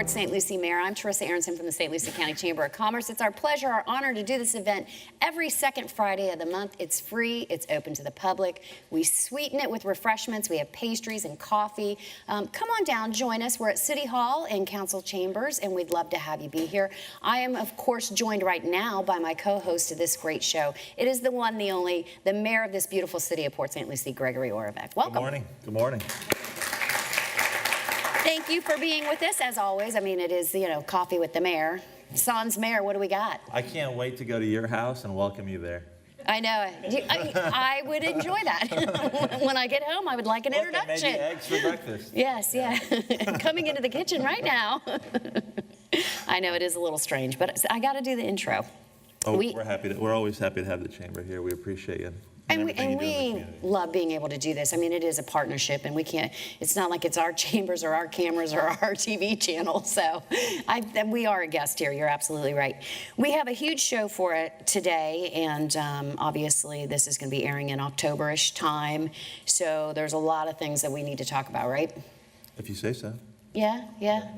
Port St. Lucie Mayor. I'm Teresa Aronson from the St. Lucie County Chamber of Commerce. It's our pleasure, our honor to do this event every second Friday of the month. It's free. It's open to the public. We sweeten it with refreshments. We have pastries and coffee. Come on down, join us. We're at City Hall and Council Chambers, and we'd love to have you be here. I am, of course, joined right now by my co-host of this great show. It is the one, the only, the mayor of this beautiful city of Port St. Lucie, Gregory Oravec. Welcome. Good morning. Good morning. Thank you for being with us, as always. I mean, it is, you know, coffee with the mayor. Sans mayor, what do we got? I can't wait to go to your house and welcome you there. I know. I would enjoy that. When I get home, I would like an introduction. Maybe eggs for breakfast. Yes, yeah. Coming into the kitchen right now. I know it is a little strange, but I got to do the intro. Oh, we're always happy to have the chamber here. We appreciate you. And we love being able to do this. I mean, it is a partnership, and we can't, it's not like it's our chambers or our cameras or our TV channel. So we are a guest here. You're absolutely right. We have a huge show for it today, and obviously this is going to be airing in October-ish time. So there's a lot of things that we need to talk about, right? If you say so. Yeah, yeah.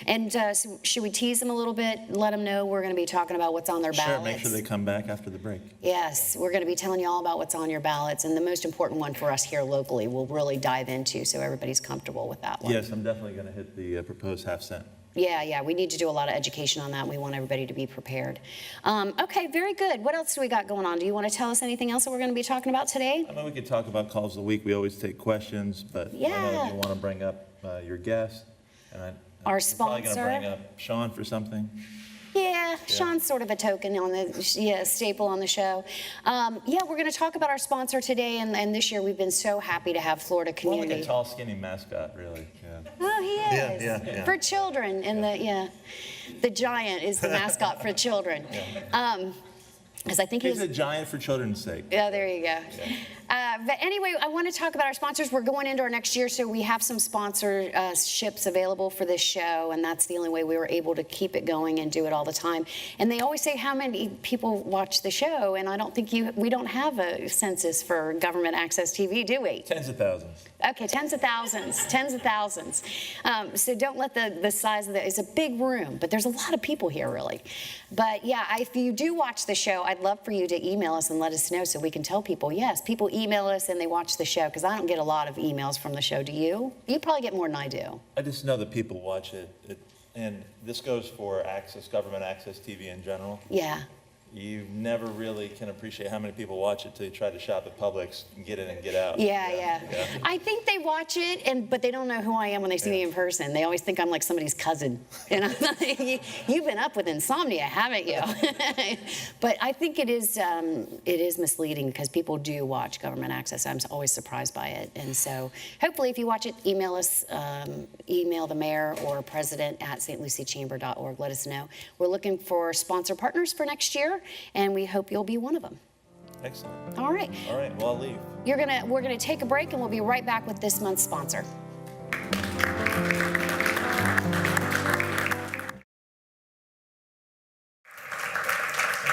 And so should we tease them a little bit, let them know we're going to be talking about what's on their ballots? Sure, make sure they come back after the break. Yes, we're going to be telling you all about what's on your ballots, and the most important one for us here locally we'll really dive into so everybody's comfortable with that one. Yes, I'm definitely going to hit the proposed half cent. Yeah, we need to do a lot of education on that. We want everybody to be prepared. Okay, very good. What else do we got going on? Do you want to tell us anything else that we're going to be talking about today? I know we could talk about calls of the week. We always take questions, but I know you want to bring up your guest. And our sponsor. Probably going to bring up Sean for something. Yeah, Sean's sort of a token on the staple on the show. Yeah, we're going to talk about our sponsor today, and this year we've been so happy to have Florida Community. More like a tall, skinny mascot, really. Yeah. Oh, he is. Yeah. For children, and the giant is the mascot for children. Yeah. Because I think he's a giant for children's sake. Yeah, there you go. Yeah. But anyway, I want to talk about our sponsors. We're going into our next year, so we have some sponsorships available for this show, and that's the only way we were able to keep it going and do it all the time. And they always say how many people watch the show, and I don't think we don't have a census for government access TV, do we? Tens of thousands. Okay, tens of thousands, tens of thousands. So don't let the size of it's a big room, but there's a lot of people here, really. But yeah, if you do watch the show, I'd love for you to email us and let us know so we can tell people, yes, people email us and they watch the show, because I don't get a lot of emails from the show. Do you? You probably get more than I do. I just know that people watch it, and this goes for government access TV in general. Yeah. You never really can appreciate how many people watch it till you try to shop at Publix and get in and get out. Yeah. I think they watch it, but they don't know who I am when they see me in person. They always think I'm like somebody's cousin. And I'm like, you've been up with insomnia, haven't you? But I think it is misleading, because people do watch government access. I'm always surprised by it. And so hopefully if you watch it, email us, email the mayor or president at stluciechamber.org. Let us know. We're looking for sponsor partners for next year, and we hope you'll be one of them. Excellent. All right. All right, well, I'll leave. We're gonna take a break, and we'll be right back with this month's sponsor.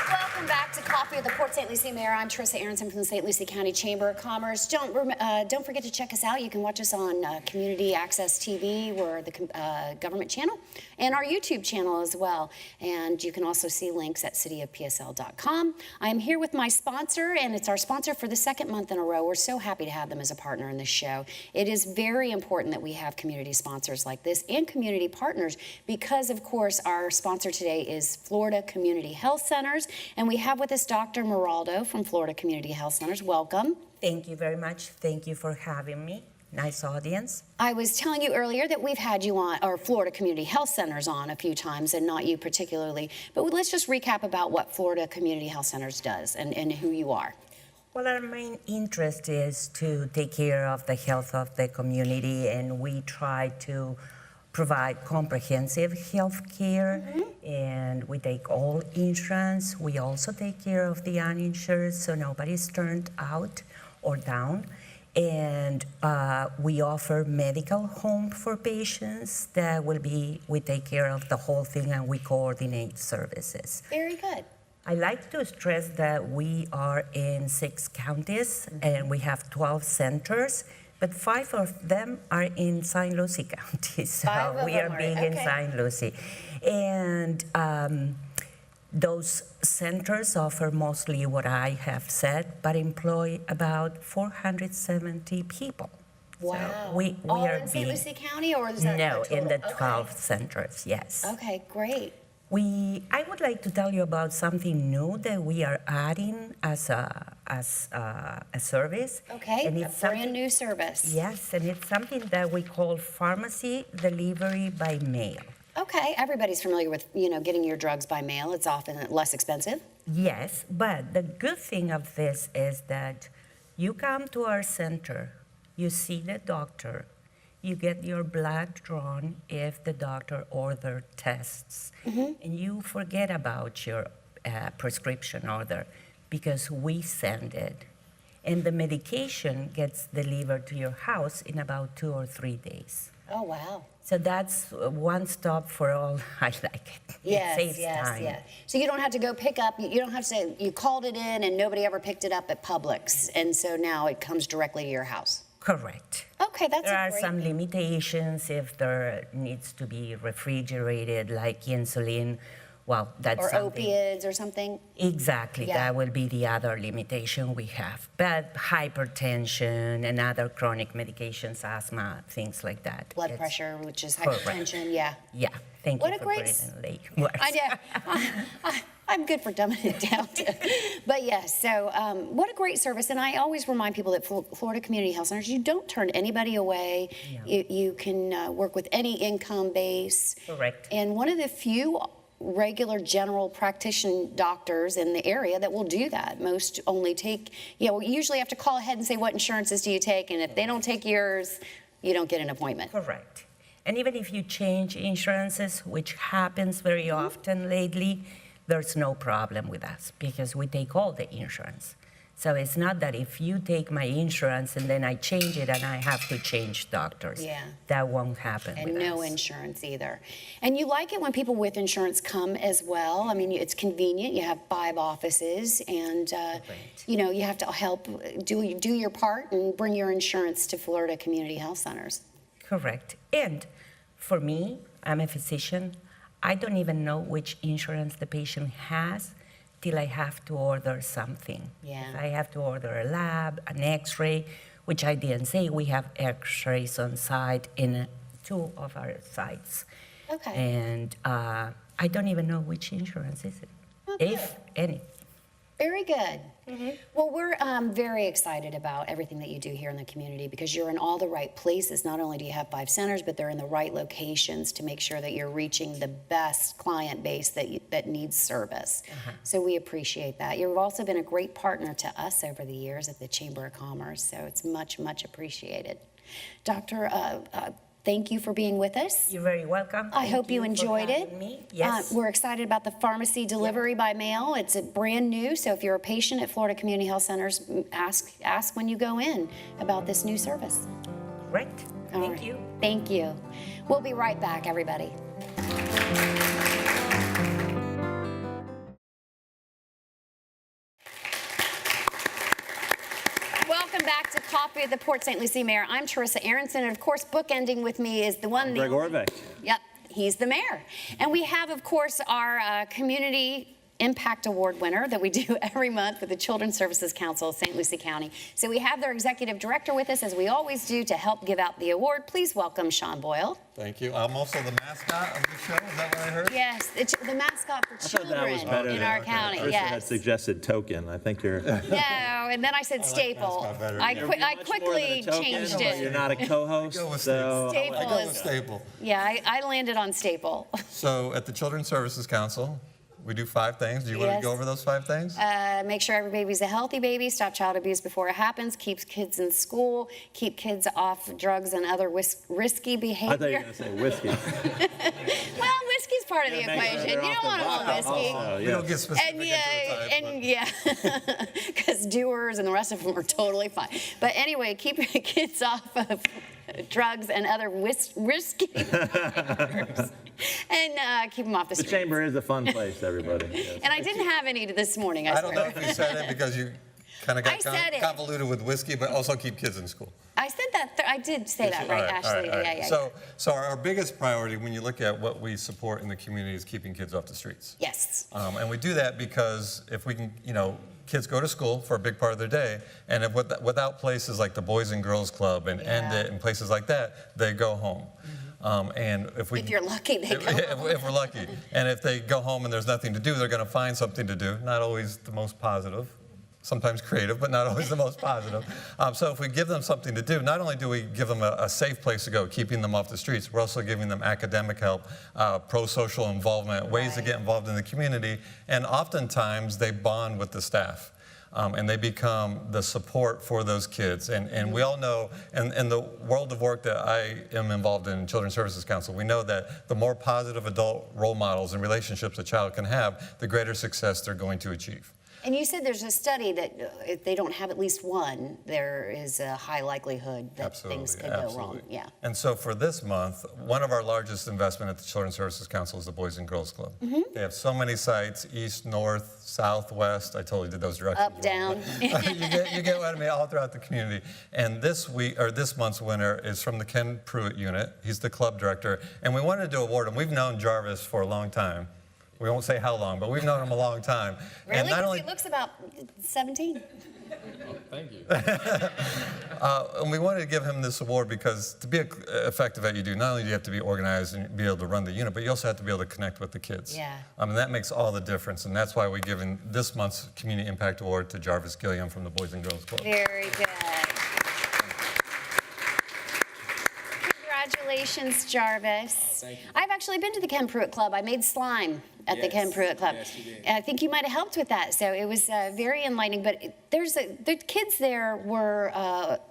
Welcome back to Coffee with the Port St. Lucie Mayor. I'm Teresa Aronson from the St. Lucie County Chamber of Commerce. Don't forget to check us out. You can watch us on Community Access TV, or the government channel, and our YouTube channel as well. And you can also see links at cityofpsl.com. I am here with my sponsor, and it's our sponsor for the second month in a row. We're so happy to have them as a partner in this show. It is very important that we have community sponsors like this and community partners, because, of course, our sponsor today is Florida Community Health Centers, and we have with us Dr. Miraldo from Florida Community Health Centers. Welcome. Thank you very much. Thank you for having me. Nice audience. I was telling you earlier that we've had you on, or Florida Community Health Centers on a few times, and not you particularly. But let's just recap about what Florida Community Health Centers does and who you are. Well, our main interest is to take care of the health of the community, and we try to provide comprehensive health care, and we take all insurance. We also take care of the uninsured, so nobody's turned out or down. And we offer medical home for patients that we take care of the whole thing, and we coordinate services. Very good. I like to stress that we are in 6 counties, and we have 12 centers. but 5 of them are in St. Lucie County, so 5 of we them are are- big in okay. St. Lucie. And those centers offer mostly what I have said, but employ about 470 people. Wow. So we All are in St. big. Lucie County, or is that No, the in the total? 12 centers, yes. Okay, great. I would like to tell you about something new that we are adding as a service. Okay, And a it's something- brand new service. Yes, and it's something that we call pharmacy delivery by mail. Okay, everybody's familiar with, getting your drugs by mail. It's often less expensive. Yes, but the good thing of this is that you come to our center, you see the doctor, you get your blood drawn if the doctor ordered tests, and you forget about your prescription order because we send it. And the medication gets delivered to your house in about 2 or 3 days. Oh, wow. So that's one stop for all. I like it. Yes, It saves yes, time. yes. So you don't have to go pick up, you don't have to say, you called it in and nobody ever picked it up at Publix, and so now it comes directly to your house. Correct. Okay, that's There a are great some thing. limitations if there needs to be refrigerated, like insulin. Well, that's Or something. opiates or something. Exactly, Yeah. that will be the other limitation we have. But hypertension and other chronic medications, asthma, things like that. Blood it's- pressure, which is Correct. hypertension, yeah. Yeah, thank What you a for great putting it in late words. I know. I'm good for dumbing it down. But yes, so what a great service. And I always remind people that Florida Community Health Centers, you don't turn anybody away. Yeah. You can work with any income base. Correct. And one of the few regular general practitioner doctors in the area that will do that. Most only take, we usually have to call ahead and say, what insurances do you take? And if they don't take yours, you don't get an appointment. Correct. And even if you change insurances, which happens very often lately, there's no problem with us because we take all the insurance. So it's not that if you take my insurance and then I change it and I have to change doctors. Yeah. That won't happen And with no us. insurance either. And you like it when people with insurance come as well. I mean, it's convenient. You have 5 offices, and you have to help do your part and bring your insurance to Florida Community Health Centers. Correct. And for me, I'm a physician. I don't even know which insurance the patient has till I have to order something. Yeah. If I have to order a lab, an x-ray, which I didn't say, we have x-rays on site in 2 of our sites. Okay. And I don't even know which insurance is it, Okay. if any. Very good. Well, we're very excited about everything that you do here in the community because you're in all the right places. Not only do you have 5 centers, but they're in the right locations to make sure that you're reaching the best client base that needs service. So we appreciate that. You've also been a great partner to us over the years at the Chamber of Commerce, so it's much, much appreciated. Doctor, thank you for being with us. You're very welcome. I Thank hope you for enjoyed it. having me. Yes. We're excited about the pharmacy delivery by mail. It's brand new, so if you're a patient at Florida Community Health Centers, ask when you go in about this new service. Great. All Thank right. you. Thank you. We'll be right back, everybody. Welcome back to Coffee at the Port St. Lucie Mayor. I'm Teresa Aronson, and of course, bookending with me is the one, the Greg only- Orbeck. Yep, he's the mayor. And we have, of course, our Community Impact Award winner that we do every month with the Children's Services Council of St. Lucie County. So we have their executive director with us, as we always do, to help give out the award. Please welcome Sean Boyle. Thank you. I'm also the mascot of the show. Is that what I heard? Yes, it's the mascot for I thought that was children better in than our county. Teresa had Yes. suggested token. I think you're No, and then I said staple. mascot better. I You're quickly much more than a token, changed but You're it. not a co-host, Go with so Staple I go with is- staple. Yeah, I landed on staple. So at the Children's Services Council, we do 5 things. Do you want Yes. to go over those 5 things? Make sure every baby's a healthy baby, stop child abuse before it happens, keeps kids in school, keep kids off drugs and other risky behavior. I thought you were going to say whiskey. Well, whiskey's part of the Make sure equation. they're You off don't the want all vodka whiskey. also, We yes. don't get specific And into the type, but because doers and the rest of them are totally fine. But anyway, keep kids off of drugs and other risky behaviors. And keep them off the The street. chamber is a fun place, everybody. Yes. And I didn't have any this morning, I I don't know swear. if you said it because you Kind of I got said it. convoluted with whiskey, but also keep kids in school. I said that. I did say that, right, Ashley? Yeah. So our biggest priority when you look at what we support in the community is keeping kids off the streets. Yes. And we do that because if we can, kids go to school for a big part of their day, and if without places like the Boys and Girls Club and End It and places like that, they go home. And if you're lucky, they go home. If we're lucky. And if they go home and there's nothing to do, they're going to find something to do. Not always the most positive, sometimes creative, but not always the most positive. So if we give them something to do, not only do we give them a safe place to go, keeping them off the streets, we're also giving them academic help, pro-social involvement, ways to get involved in the community, and oftentimes they bond with the staff. And they become the support for those kids. And we all know, in the world of work that I am involved in, Children's Services Council, we know that the more positive adult role models and relationships a child can have, the greater success they're going to achieve. And you said there's a study that if they don't have at least one, there is a high likelihood that things could go wrong. Yeah. And so for this month, one of our largest investment at the Children's Services Council is the Boys and Girls Club. They have so many sites, east, north, south, west. I totally did those directions. Up, down. you get what I mean, all throughout the community. And this month's winner is from the Ken Pruitt unit. He's the club director. And we wanted to award him. We've known Jarvis for a long time. We won't say how long, but we've known him a long time. Really? And not Because only, he looks about 17. Oh, thank you. and we wanted to give him this award because to be effective at what you do, not only do you have to be organized and be able to run the unit, but you also have to be able to connect with the kids. Yeah. And that makes all the difference, and that's why we're giving this month's Community Impact Award to Jarvis Gilliam from the Boys and Girls Club. Very good. Congratulations, Jarvis. Thank you. I've actually been to the Ken Pruitt Club. I made slime at the Ken Pruitt Club. Yes, you did. And I think you might have helped with that. So it was very enlightening. But the kids there were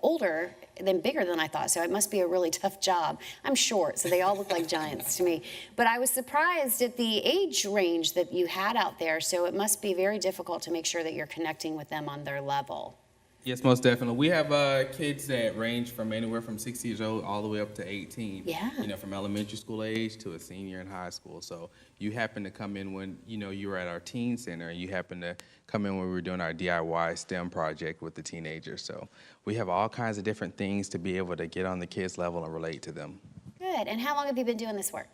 older than bigger than I thought. So it must be a really tough job. I'm short, so they all look like giants to me. But I was surprised at the age range that you had out there. So it must be very difficult to make sure that you're connecting with them on their level. Yes, most definitely. We have kids that range from anywhere from 6 years old all the way up to 18. Yeah. From elementary school age to a senior in high school. So you happen to come in when, you were at our teen center, and you happen to come in when we were doing our DIY STEM project with the teenagers. So we have all kinds of different things to be able to get on the kids' level and relate to them. Good. And how long have you been doing this work?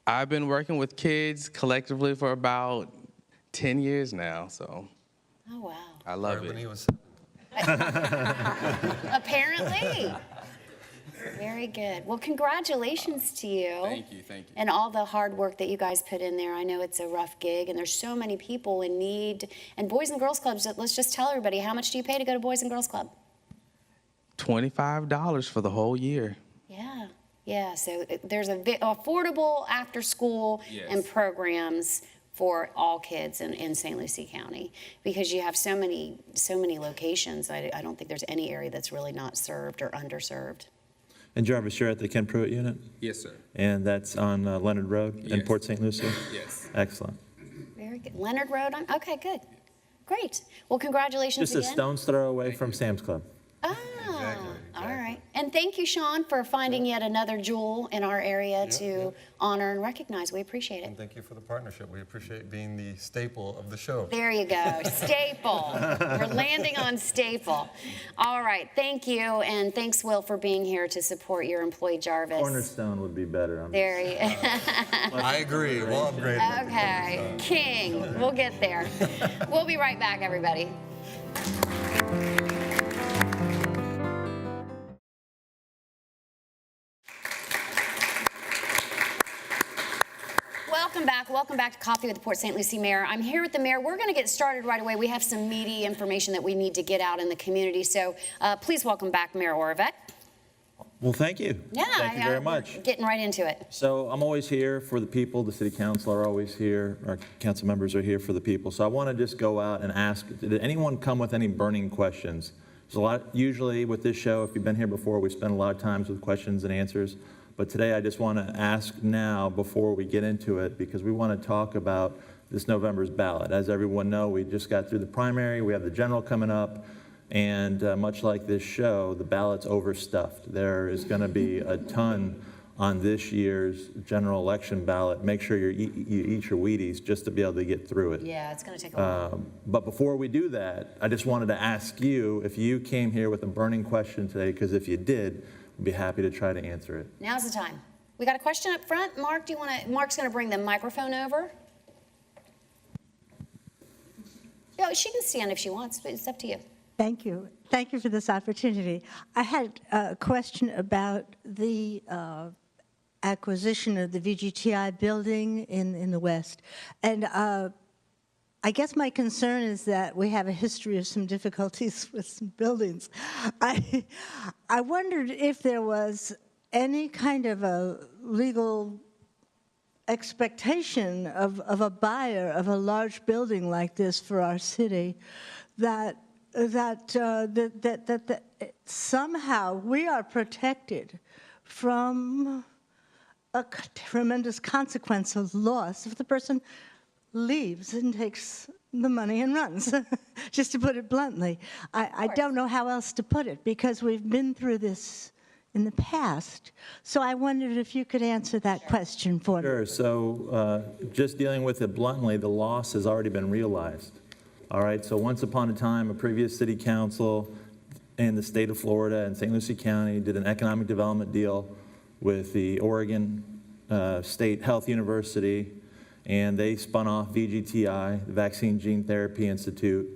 I've been working with kids collectively for about 10 years now, so Oh, wow. I love When he it. was Apparently. Very good. Well, congratulations to you. Thank you, thank you. And all the hard work that you guys put in there. I know it's a rough gig, and there's so many people in need. And Boys and Girls Clubs, let's just tell everybody, how much do you pay to go to Boys and Girls Club? $25 for the whole year. Yeah. Yeah, so there's affordable after school and Yes. programs for all kids in St. Lucie County, because you have so many locations. I don't think there's any area that's really not served or underserved. And Jarvis, you're at the Ken Pruitt unit? Yes, sir. And that's on Leonard Road in Yes. Port St. Lucie? Yes. Excellent. Very good. Leonard Road, okay, good. Great. Well, congratulations Just a again. stone's throw away from Sam's Club. All right. And thank you, Sean, for finding yet another jewel in our area to honor and recognize. We appreciate it. And thank you for the partnership. We appreciate being the staple of the show. There you go. Staple. We're landing on staple. All right. Thank you. And thanks, Will, for being here to support your employee, Jarvis. Cornerstone would be better. There you I agree. We'll upgrade it. Okay. King. We'll get there. We'll be right back, everybody. Welcome back to Coffee with the Port St. Lucie Mayor. I'm here with the mayor. We're going to get started right away. We have some meaty information that we need to get out in the community. So please welcome back Mayor Oravec. Well, thank you. Yeah, Thank you very much. We're getting right into it. So I'm always here for the people. The city council are always here. Our council members are here for the people. So I want to just go out and ask, did anyone come with any burning questions? There's a lot, usually with this show, if you've been here before, we spend a lot of times with questions and answers. But today I just want to ask now before we get into it, because we want to talk about this November's ballot. As everyone knows, we just got through the primary. We have the general coming up. And much like this show, the ballot's overstuffed. There is going to be a ton on this year's general election ballot. Make sure you eat your Wheaties just to be able to get through it. Yeah, it's going to take a while. But before we do that, I just wanted to ask you if you came here with a burning question today, because if you did, we'd be happy to try to answer it. Now's the time. We got a question up front. Mark, do you want to? Mark's going to bring the microphone over. Yeah, she can stand if she wants, but it's up to you. Thank you. Thank you for this opportunity. I had a question about the acquisition of the VGTI building in the West. And I guess my concern is that we have a history of some difficulties with some buildings. I wondered if there was any kind of a legal expectation of a buyer of a large building like this for our city, that somehow we are protected from a tremendous consequence of loss if the person leaves and takes the money and runs, just to put it bluntly. I don't know how else to put it, because we've been through this in the past. So I wondered if you could answer that question for me. Sure. So just dealing with it bluntly, the loss has already been realized. All right. So once upon a time, a previous city council in the state of Florida and St. Lucie County did an economic development deal with the Oregon State Health University, and they spun off VGTI, the Vaccine Gene Therapy Institute,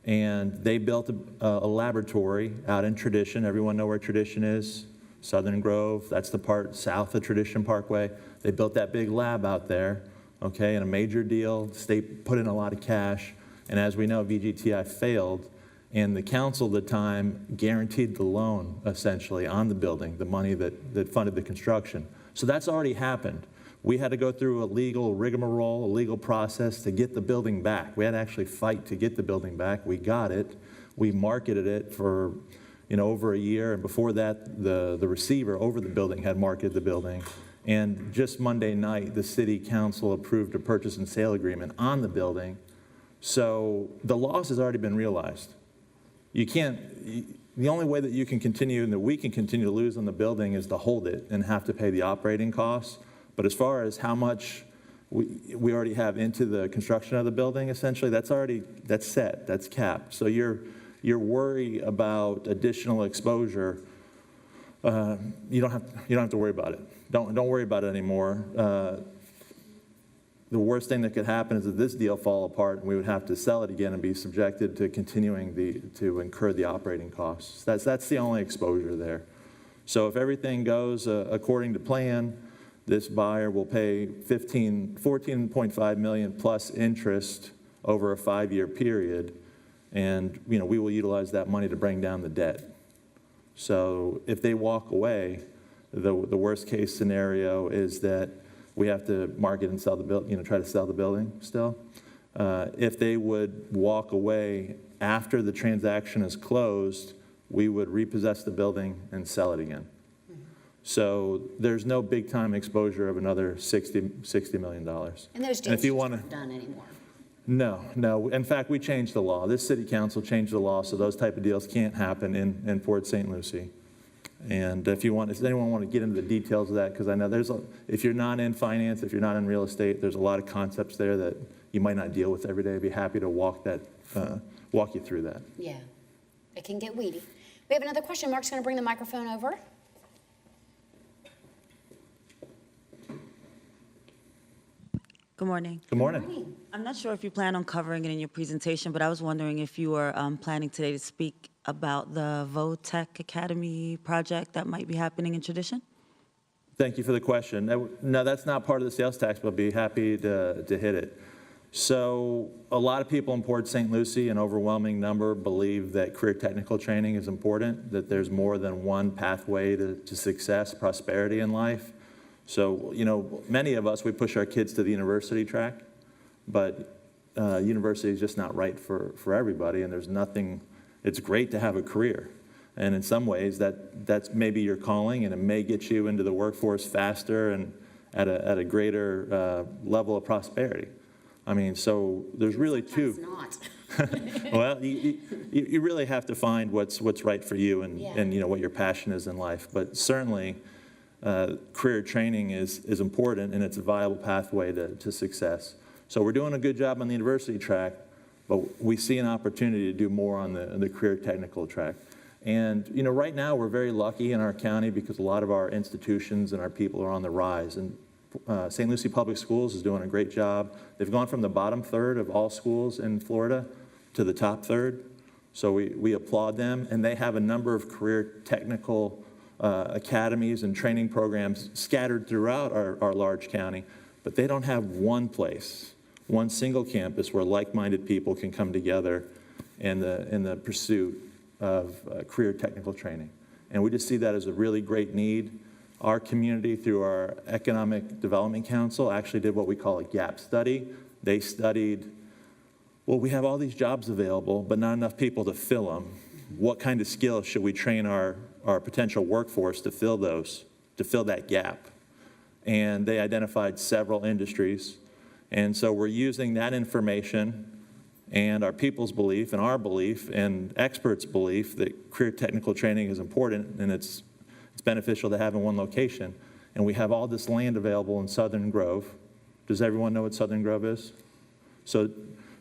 and they built a laboratory out in Tradition. Everyone know where Tradition is? Southern Grove, that's the part south of Tradition Parkway. They built that big lab out there, okay, and a major deal. The state put in a lot of cash, and as we know, VGTI failed, and the council at the time guaranteed the loan, essentially, on the building, the money that funded the construction. So that's already happened. We had to go through a legal rigmarole, a legal process to get the building back. We had to actually fight to get the building back. We got it. We marketed it for over a year, and before that, the receiver over the building had marketed the building. And just Monday night, the city council approved a purchase and sale agreement on the building. So the loss has already been realized. You can't, the only way that you can continue and that we can continue to lose on the building is to hold it and have to pay the operating costs. But as far as how much we already have into the construction of the building, essentially, that's set, that's capped. So your worry about additional exposure, you don't have to worry about it. Don't worry about it anymore. The worst thing that could happen is that this deal fall apart and we would have to sell it again and be subjected to continuing to incur the operating costs. That's the only exposure there. So if everything goes according to plan, this buyer will pay $14.5 million plus interest over a 5-year period, and we will utilize that money to bring down the debt. So if they walk away, the worst case scenario is that we have to market and sell the building, try to sell the building still. If they would walk away after the transaction is closed, we would repossess the building and sell it again. So there's no big time exposure of another $60 million. And those deals aren't done anymore. No. In fact, we changed the law. This city council changed the law, so those type of deals can't happen in Port St. Lucie. And if anyone want to get into the details of that, because I know if you're not in finance, if you're not in real estate, there's a lot of concepts there that you might not deal with every day. I'd be happy to walk you through that. Yeah, it can get weedy. We have another question. Mark's going to bring the microphone over. Good morning. Good morning. I'm not sure if you plan on covering it in your presentation, but I was wondering if you were planning today to speak about the Votech Academy project that might be happening in Tradition. Thank you for the question. No, that's not part of the sales tax, but I'd be happy to hit it. So a lot of people in Port St. Lucie, an overwhelming number, believe that career technical training is important, that there's more than one pathway to success, prosperity in life. So, many of us, we push our kids to the university track, but university is just not right for everybody, and it's great to have a career. And in some ways, that's maybe your calling, and it may get you into the workforce faster and at a greater level of prosperity. I mean, so there's really two. Sometimes not. Well, you really have to find what's right for you and what your passion is in life. But certainly, career training is important, and it's a viable pathway to success. So we're doing a good job on the university track, but we see an opportunity to do more on the career technical track. And right now we're very lucky in our county because a lot of our institutions and our people are on the rise. And St. Lucie Public Schools is doing a great job. They've gone from the bottom third of all schools in Florida to the top third. So we applaud them. And they have a number of career technical academies and training programs scattered throughout our large county. But they don't have one place, one single campus where like-minded people can come together in the pursuit of career technical training. And we just see that as a really great need. Our community, through our Economic Development Council, actually did what we call a gap study. They studied, well, we have all these jobs available, but not enough people to fill them. What kind of skills should we train our potential workforce to fill that gap? And they identified several industries. And so we're using that information and our people's belief and our belief and experts' belief that career technical training is important and it's beneficial to have in one location. And we have all this land available in Southern Grove. Does everyone know what Southern Grove is? So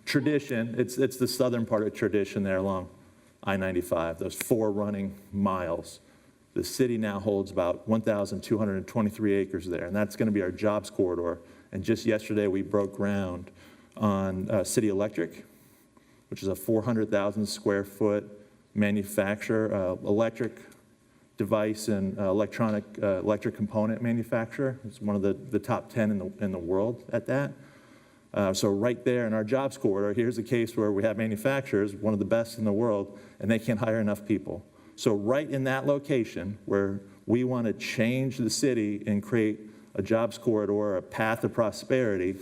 Tradition, it's the southern part of Tradition there along I-95, those 4 running miles. The city now holds about 1,223 acres there, and that's going to be our jobs corridor. And just yesterday, we broke ground on City Electric, which is a 400,000 square foot manufacturer, electric device and electric component manufacturer. It's one of the top 10 in the world at that. So right there in our jobs corridor, here's a case where we have manufacturers, one of the best in the world, and they can't hire enough people. So right in that location where we want to change the city and create a jobs corridor, a path of prosperity,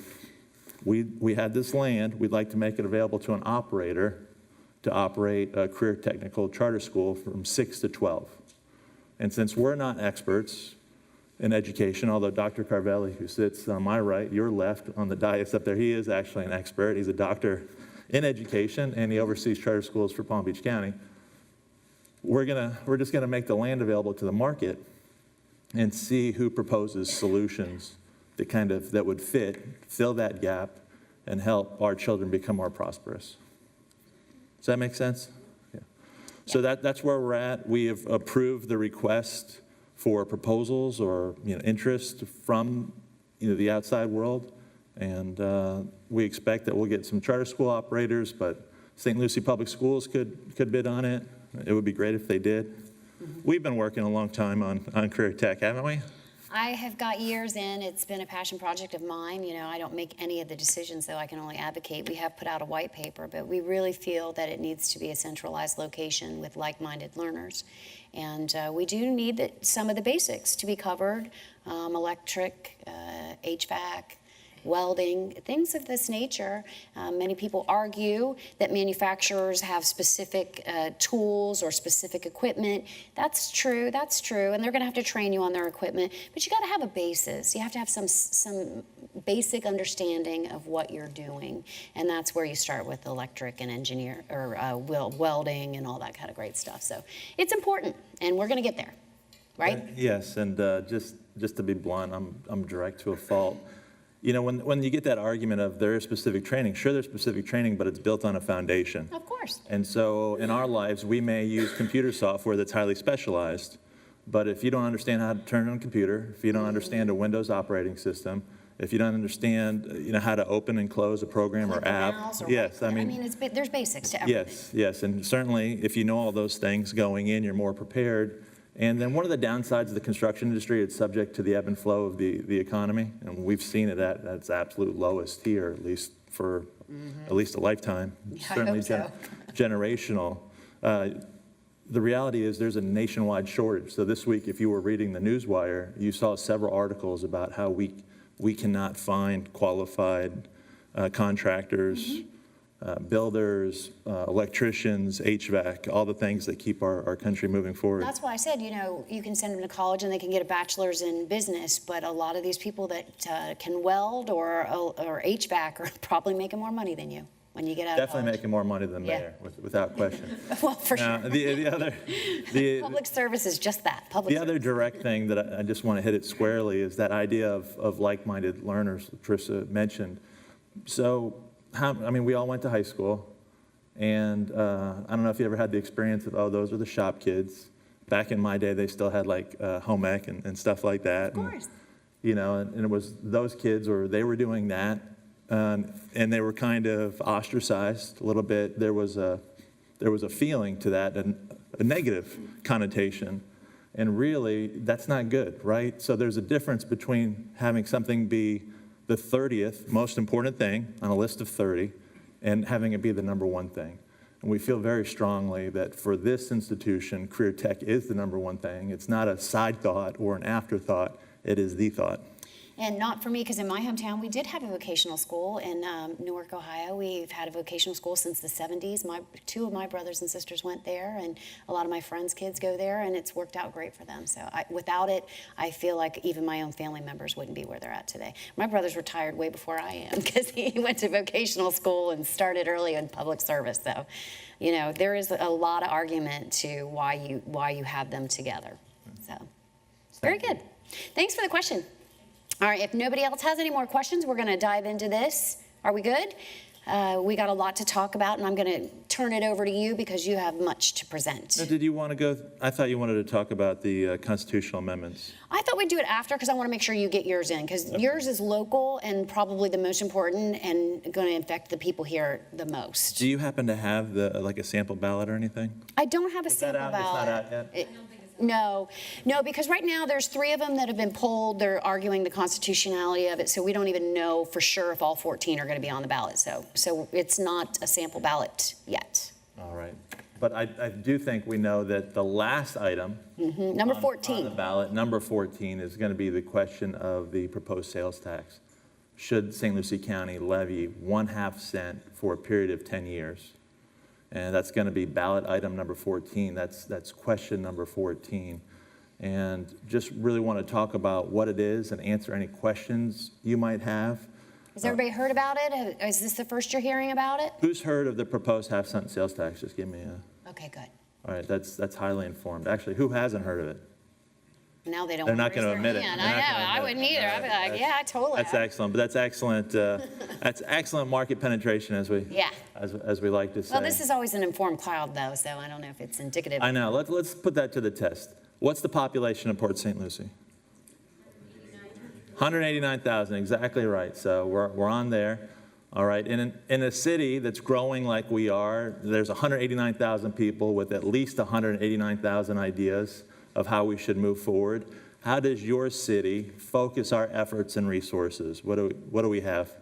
we had this land. We'd like to make it available to an operator to operate a career technical charter school from 6 to 12. And since we're not experts in education, although Dr. Carvelli, who sits on my right, your left, on the dais up there, he is actually an expert. He's a doctor in education, and he oversees charter schools for Palm Beach County. We're just gonna make the land available to the market and see who proposes solutions that would fill that gap, and help our children become more prosperous. Does that make sense? Yeah. So that's where we're at. We have approved the request for proposals or interest from the outside world, and we expect that we'll get some charter school operators, but St. Lucie Public Schools could bid on it. It would be great if they did. Mm-hmm. We've been working a long time on career tech, haven't we? I have got years in. It's been a passion project of mine. I don't make any of the decisions, though. I can only advocate. We have put out a white paper, but we really feel that it needs to be a centralized location with like-minded learners. And we do need some of the basics to be covered, electric, HVAC, welding, things of this nature. Many people argue that manufacturers have specific tools or specific equipment. That's true, and they're gonna have to train you on their equipment, but you gotta have a basis. You have to have some basic understanding of what you're doing, and that's where you start with electric and engineer, or welding and all that kind of great stuff. So it's important, and we're gonna get there, right? Yes, and just to be blunt, I'm direct to a fault. When you get that argument of there is specific training, sure there's specific training, but it's built on a foundation. Of course. And so in our lives, we may use computer software that's highly specialized, but if you don't understand how to turn on a computer, if you don't understand a Windows operating system, if you don't understand how to open and close a program or app, yes, there's basics to everything. Yes, and certainly if you know all those things going in, you're more prepared. And then one of the downsides of the construction industry, it's subject to the ebb and flow of the economy, and we've seen it at its absolute lowest here, at least for at least a lifetime. Yeah, certainly I hope so. Generational. The reality is there's a nationwide shortage. So this week, if you were reading the Newswire, you saw several articles about how we cannot find qualified contractors, builders, electricians, HVAC, all the things that keep our country moving forward. That's why I said, you can send them to college and they can get a bachelor's in business, but a lot of these people that can weld or HVAC are probably making more money than you. when you get out of Definitely college. making more money than the Yeah. mayor, without question. Well, for Now, sure. the Public service is just that, public The other service. direct thing that I just want to hit it squarely is that idea of like-minded learners Trissa mentioned. So, we all went to high school, and I don't know if you ever had the experience of, oh, those are the shop kids. Back in my day, they still had like home ec and stuff like that. Of course. And it was those kids, or they were doing that, and they were kind of ostracized a little bit. There was a feeling to that, a negative connotation. And really, that's not good, right? So there's a difference between having something be the 30th most important thing on a list of 30 and having it be the number one thing. And we feel very strongly that for this institution, career tech is the number one thing. It's not a side thought or an afterthought, it is the thought. And not for me, because in my hometown, we did have a vocational school in Newark, Ohio. We've had a vocational school since the 70s. Two of my brothers and sisters went there, and a lot of my friends' kids go there, and it's worked out great for them. So without it, I feel like even my own family members wouldn't be where they're at today. My brother's retired way before I am, because he went to vocational school and started early in public service. So, there is a lot of argument to why you have them together. So, very good. Thanks for the question. All right, if nobody else has any more questions, we're going to dive into this. Are we good? We got a lot to talk about, and I'm going to turn it over to you because you have much to present. Now, did you want to go? I thought you wanted to talk about the constitutional amendments. I thought we'd do it after because I want to make sure you get yours in, because yours is local and probably the most important and going to affect the people here the most. Do you happen to have a sample ballot or anything? I don't have a Is that sample out? ballot. It's not out yet? No, because right now there's 3 of them that have been polled. They're arguing the constitutionality of it, so we don't even know for sure if all 14 are going to be on the ballot. So it's not a sample ballot yet. All right. But I do think we know that the last item Number on 14. the ballot, number 14, is going to be the question of the proposed sales tax. Should St. Lucie County levy 1/2 cent for a period of 10 years? And that's going to be ballot item number 14. That's question number 14. And just really want to talk about what it is and answer any questions you might have. Has everybody heard about it? Is this the first you're hearing about it? Who's heard of the proposed 1/2 cent sales tax? Just give me a... Okay, good. All right, that's highly informed. Actually, who hasn't heard of it? Now they don't They're want not to going raise to their admit it. hand. They're I not know. gonna I admit wouldn't it. either. I'd be like, yeah, I totally. That's excellent, but that's excellent. That's excellent market penetration, as we like to say. Well, this is always an informed crowd, though, so I don't know if it's indicative. I know. Let's put that to the test. What's the population of Port St. Lucie? 189,000. Exactly right. So we're on there. All right. In a city that's growing like we are, there's 189,000 people with at least 189,000 ideas of how we should move forward. How does your city focus our efforts and resources? What do we have?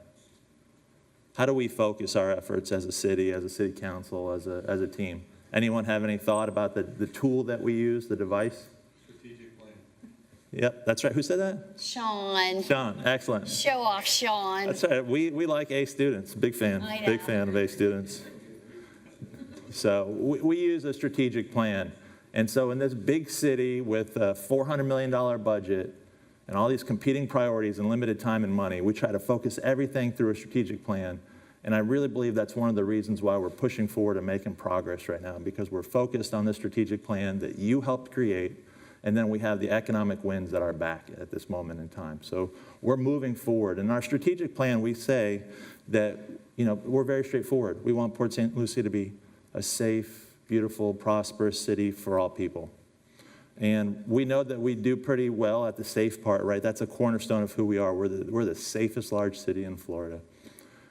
How do we focus our efforts as a city council, as a team? Anyone have any thought about the tool that we use, the device? Strategic plan. Yep, that's right. Who said that? Sean. Sean, excellent. Show off, Sean. That's right. We like A students. Big fan. I know. Big fan of A students. So we use a strategic plan. And so in this big city with a $400 million budget and all these competing priorities and limited time and money, we try to focus everything through a strategic plan. And I really believe that's one of the reasons why we're pushing forward and making progress right now, because we're focused on the strategic plan that you helped create, and then we have the economic wins that are back at this moment in time. So we're moving forward. In our strategic plan, we say that, we're very straightforward. We want Port St. Lucie to be a safe, beautiful, prosperous city for all people. And we know that we do pretty well at the safe part, right? That's a cornerstone of who we are. We're the safest large city in Florida.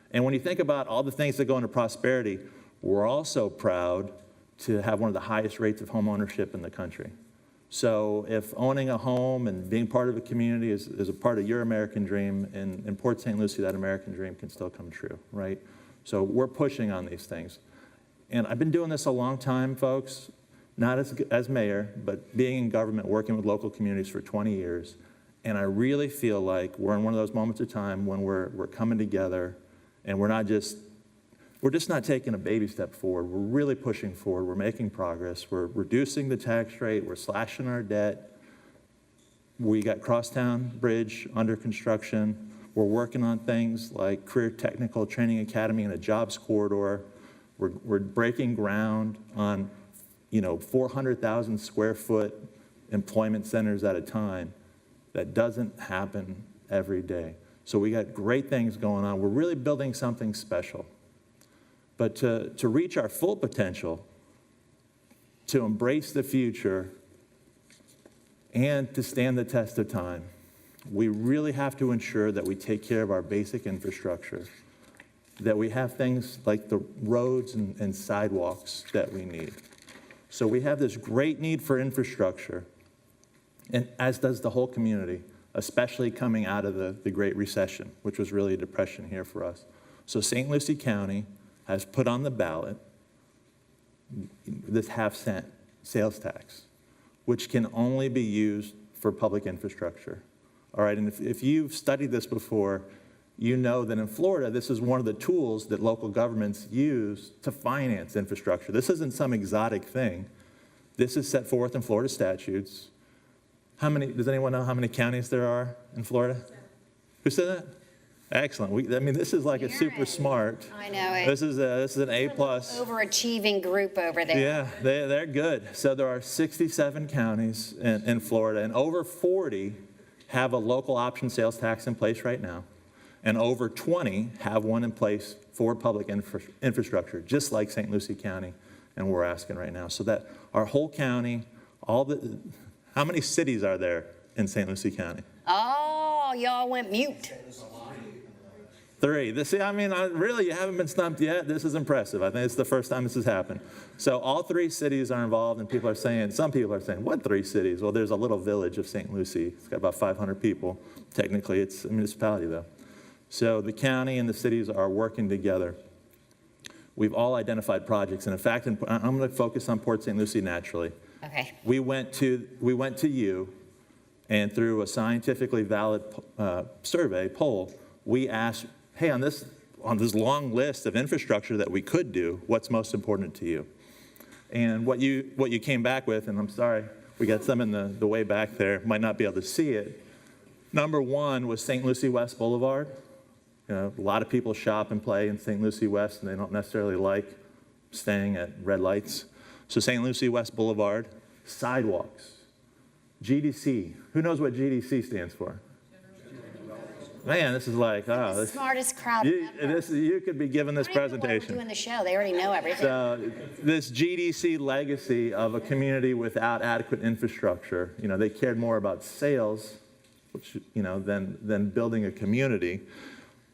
And when you think about all the things that go into prosperity, we're also proud to have one of the highest rates of home ownership in the country. So if owning a home and being part of a community is a part of your American dream, in Port St. Lucie, that American dream can still come true, right? So we're pushing on these things. And I've been doing this a long time, folks, not as mayor, but being in government, working with local communities for 20 years. And I really feel like we're in one of those moments of time when we're coming together, and we're just not taking a baby step forward. We're really pushing forward. We're making progress. We're reducing the tax rate. We're slashing our debt. We got Crosstown Bridge under construction. We're working on things like Career Technical Training Academy and a jobs corridor. We're breaking ground on, 400,000 square foot employment centers at a time. That doesn't happen every day. So we got great things going on. We're really building something special. But to reach our full potential, to embrace the future, and to stand the test of time, we really have to ensure that we take care of our basic infrastructure, that we have things like the roads and sidewalks that we need. So we have this great need for infrastructure, and as does the whole community, especially coming out of the Great Recession, which was really a depression here for us. So St. Lucie County has put on the ballot this half-cent sales tax, which can only be used for public infrastructure. All right, and if you've studied this before, you know that in Florida, this is one of the tools that local governments use to finance infrastructure. This isn't some exotic thing. This is set forth in Florida statutes. Does anyone know how many counties there are in Florida? Who said that? Excellent. This is like a super smart. I know it. This is an A+. Overachieving group over there. Yeah, they're good. So there are 67 counties in Florida, and over 40 have a local option sales tax in place right now, and over 20 have one in place for public infrastructure, just like St. Lucie County, and we're asking right now. So that our whole county, how many cities are there in St. Lucie County? Oh, y'all went mute. 3. Really, you haven't been stumped yet. This is impressive. I think it's the first time this has happened. So all 3 cities are involved, and some people are saying, what 3 cities? Well, there's a little village of St. Lucie. It's got about 500 people. Technically, it's a municipality, though. So the county and the cities are working together. We've all identified projects, and in fact, I'm going to focus on Port St. Lucie naturally. Okay. We went to you, and through a scientifically valid poll, we asked, hey, on this long list of infrastructure that we could do, what's most important to you? And what you came back with, and I'm sorry, we got some in the way back there, might not be able to see it. Number 1 was St. Lucie West Boulevard. A lot of people shop and play in St. Lucie West, and they don't necessarily like staying at red lights. So St. Lucie West Boulevard, sidewalks, GDC. Who knows what GDC stands for? Man, this is like, The smartest crowd ever. you could be given this I don't even know why presentation. we're doing the show. They already know everything. So this GDC legacy of a community without adequate infrastructure, they cared more about sales, which, than building a community.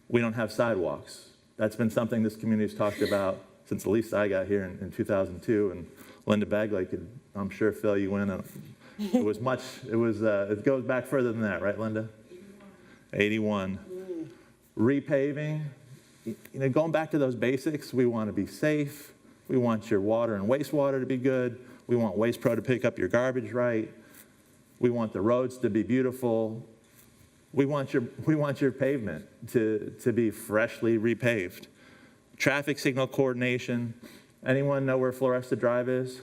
We don't have sidewalks. That's been something this community's talked about since at least I got here in 2002, and Linda Bagley could, I'm sure, fill you in. It goes back further than that, right, Linda? 81. Repaving, going back to those basics, we want to be safe. We want your water and wastewater to be good. We want Waste Pro to pick up your garbage right. We want the roads to be beautiful. We want your pavement to be freshly repaved. Traffic signal coordination. Anyone know where Floresta Drive is?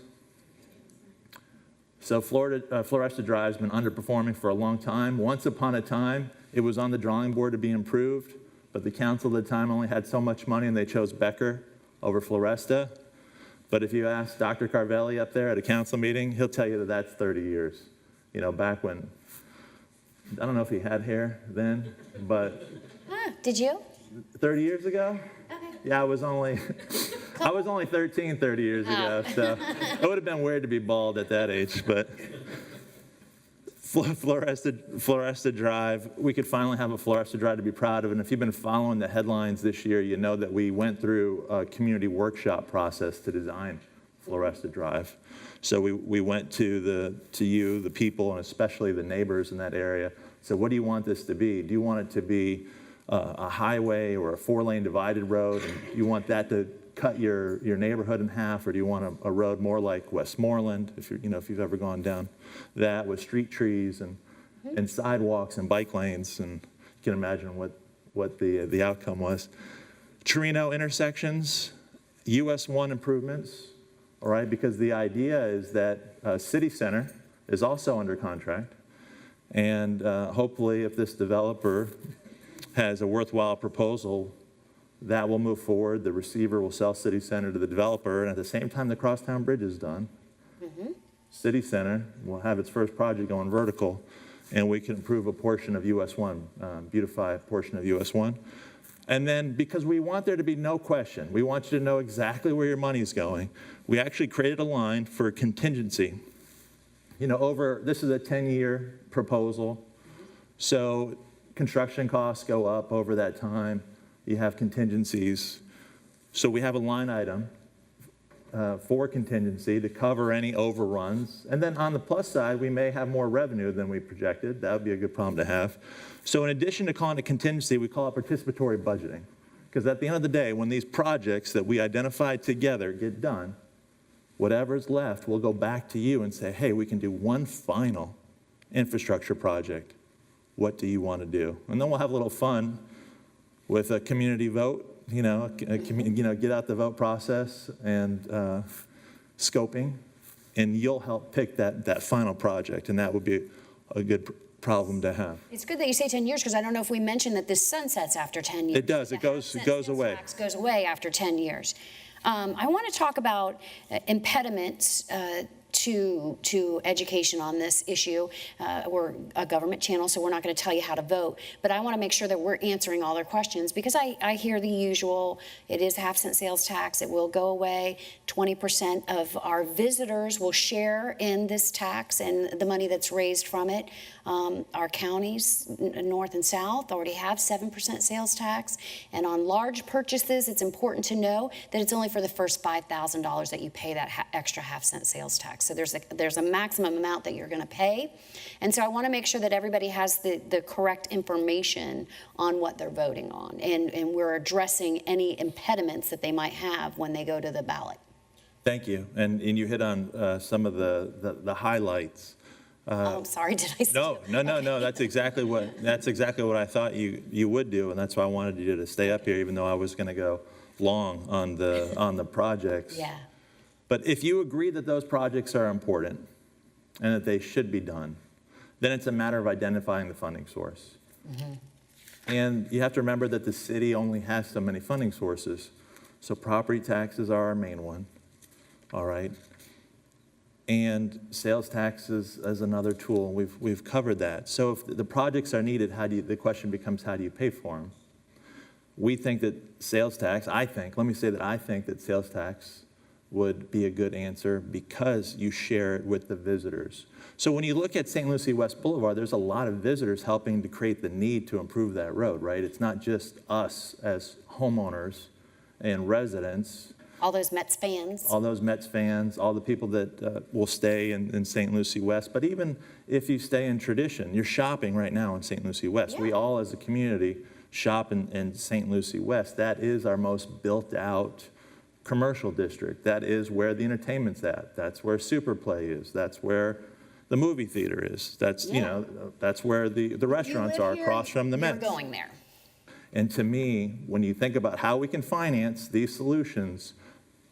So Floresta Drive's been underperforming for a long time. Once upon a time, it was on the drawing board to be improved, but the council at the time only had so much money, and they chose Becker over Floresta. But if you ask Dr. Carvelli up there at a council meeting, he'll tell you that that's 30 years. Back when, I don't know if he had hair then, but Did you? 30 years ago? Okay. Yeah, I was only 13 30 years ago, so it would have been weird to be bald at that age, but Floresta Drive, we could finally have a Floresta Drive to be proud of, and if you've been following the headlines this year, you know that we went through a community workshop process to design Floresta Drive. So we went to you, the people, and especially the neighbors in that area. So what do you want this to be? Do you want it to be a highway or a 4-lane divided road, and you want that to cut your neighborhood in half, or do you want a road more like Westmoreland, if you've ever gone down that, with street trees and sidewalks and bike lanes, and you can imagine what the outcome was. Torino intersections, US 1 improvements, all right, because the idea is that City Center is also under contract, and hopefully if this developer has a worthwhile proposal, that will move forward. The receiver will sell City Center to the developer, and at the same time the Crosstown Bridge is done, City Center will have its first project going vertical, and we can improve a portion of US 1, beautify a portion of US 1. And then, because we want there to be no question, we want you to know exactly where your money is going, we actually created a line for contingency. You know, this is a 10-year proposal, so construction costs go up over that time. You have contingencies. So we have a line item for contingency to cover any overruns. And then on the plus side, we may have more revenue than we projected. That would be a good problem to have. So in addition to calling it contingency, we call it participatory budgeting. Because at the end of the day, when these projects that we identified together get done, whatever's left will go back to you and say, hey, we can do one final infrastructure project. What do you want to do? And then we'll have a little fun with a community vote, get out the vote process and scoping, and you'll help pick that final project, and that would be a good problem to have. It's good that you say 10 years, because I don't know if we mentioned that this sunsets after 10 years. It does. It goes away. Tax goes away after 10 years. I want to talk about impediments to education on this issue. We're a government channel, so we're not going to tell you how to vote, but I want to make sure that we're answering all their questions, because I hear the usual. It is a half-cent sales tax. It will go away. 20% of our visitors will share in this tax and the money that's raised from it. Our counties, north and south, already have 7% sales tax, and on large purchases, it's important to know that it's only for the first $5,000 that you pay that extra half-cent sales tax. So there's a maximum amount that you're going to pay, and so I want to make sure that everybody has the correct information on what they're voting on, and we're addressing any impediments that they might have when they go to the ballot. Thank you, and you hit on some of the highlights. Oh, I'm sorry, did I say? No. That's exactly what I thought you would do, and that's why I wanted you to stay up here, even though I was going to go long on the projects. Yeah. But if you agree that those projects are important and that they should be done, then it's a matter of identifying the funding source. And you have to remember that the city only has so many funding sources. So property taxes are our main one, all right? And sales taxes as another tool. We've covered that. So if the projects are needed, the question becomes, how do you pay for them? We think that sales tax, I think that sales tax would be a good answer, because you share it with the visitors. So when you look at St. Lucie West Boulevard, there's a lot of visitors helping to create the need to improve that road, right? It's not just us as homeowners and residents. All those Mets fans. All those Mets fans, all the people that will stay in St. Lucie West. But even if you stay in tradition, you're shopping right now in St. Lucie West. Yeah. We all as a community shop in St. Lucie West. That is our most built out commercial district. That is where the entertainment's at. That's where Super Play is. That's where the movie theater is. That's, that's where the restaurants are across from the Mets. You're going there. And to me, when you think about how we can finance these solutions,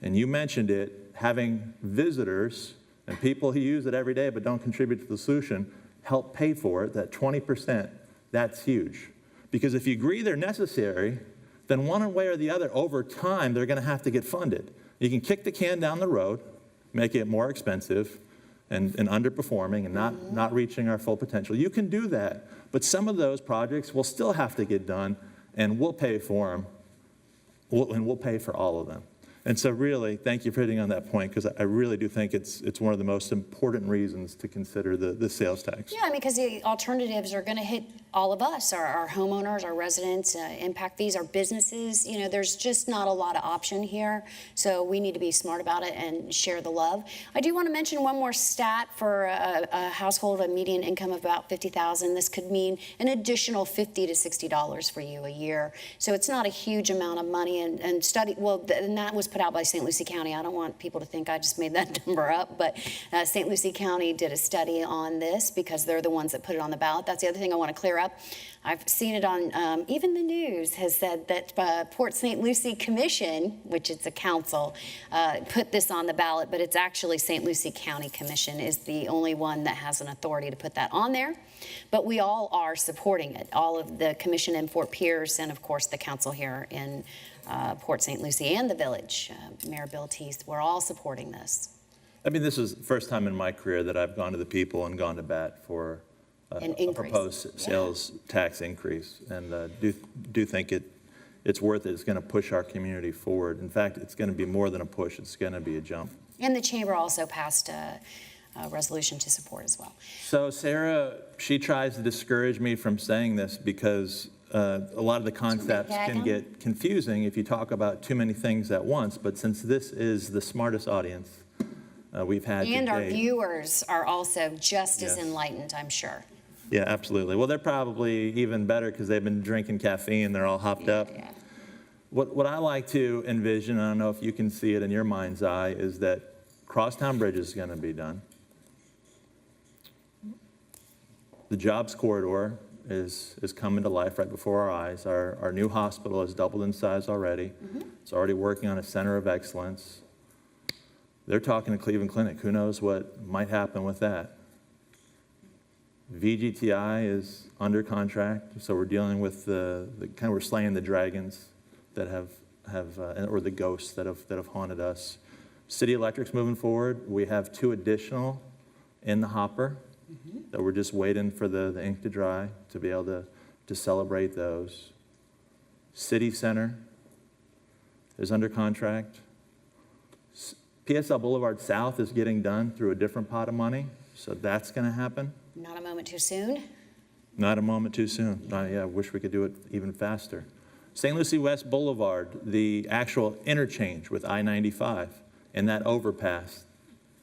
and you mentioned it, having visitors and people who use it every day but don't contribute to the solution help pay for it, that 20%, that's huge. Because if you agree they're necessary, then one way or the other, over time, they're going to have to get funded. You can kick the can down the road, make it more expensive and underperforming and not reaching our full potential. You can do that, but some of those projects will still have to get done, and we'll pay for them, and we'll pay for all of them. And so really, thank you for hitting on that point, because I really do think it's one of the most important reasons to consider the sales tax. Yeah, I mean, because the alternatives are going to hit all of us, our homeowners, our residents, impact fees, our businesses. You know, there's just not a lot of option here, so we need to be smart about it and share the love. I do want to mention one more stat for a household of a median income of about $50,000. This could mean an additional $50 to $60 for you a year. So it's not a huge amount of money, and that was put out by St. Lucie County. I don't want people to think I just made that number up, but St. Lucie County did a study on this because they're the ones that put it on the ballot. That's the other thing I want to clear up. Sarah. I've seen it on, even the news has said that Port St. Lucie Commission, which is a council, put this on the ballot, but it's actually St. Lucie County Commission is the only one that has an authority to put that on there. But we all are supporting it, all of the commission in Fort Pierce and, of course, the council here in Port St. Lucie and the village. Mayor Bill Teese, we're all supporting this. I mean, this is the first time in my career that I've gone to the people and gone to bat for a proposed sales tax increase, and do think it's worth it. It's going to push our community forward. In fact, it's going to be more than a push. It's going to be a jump. And the chamber also passed a resolution to support as well. So Sarah, she tries to discourage me from saying this because a lot of the concepts can get confusing if you talk about too many things at once. But since this is the smartest audience we've had and to our date, viewers are also just as enlightened, I'm sure. Yeah, absolutely. Well, they're probably even better because they've been drinking caffeine. They're all hopped up. Yeah. What I like to envision, I don't know if you can see it in your mind's eye, is that Crosstown Bridge is going to be done. The jobs corridor is coming to life right before our eyes. Our new hospital has doubled in size already. It's already working on a center of excellence. They're talking to Cleveland Clinic. Who knows what might happen with that? VGTI is under contract, so we're dealing with we're slaying the dragons that have or the ghosts that have haunted us. City Electric's moving forward. We have 2 additional in the hopper that we're just waiting for the ink to dry to be able to celebrate those. City Center is under contract. PSL Boulevard South is getting done through a different pot of money, so that's going to happen. Not a moment too soon. Not a moment too soon. I wish we could do it even faster. St. Lucie West Boulevard, the actual interchange with I-95 and that overpass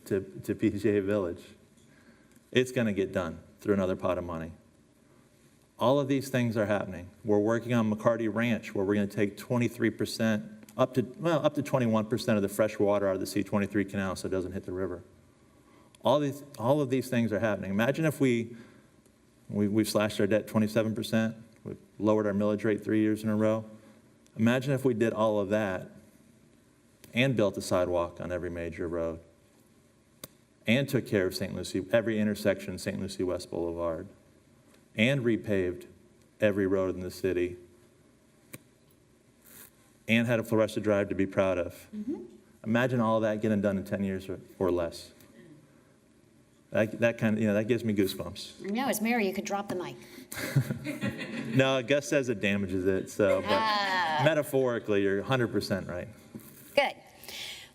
to PGA Village, it's going to get done through another pot of money. All of these things are happening. We're working on McCarty Ranch, where we're going to take 23%, up to 21% of the fresh water out of the C-23 canal so it doesn't hit the river. All of these things are happening. Imagine if we've slashed our debt 27%, we've lowered our millage rate 3 years in a row. Imagine if we did all of that and built a sidewalk on every major road and took care of St. Lucie, every intersection St. Lucie West Boulevard, and repaved every road in the city, and had a Floresta Drive to be proud of. Imagine all of that getting done in 10 years or less. That gives me goosebumps. I know, as mayor, you could drop the mic. No, Gus says it damages it, so, but metaphorically, you're 100% right. Good.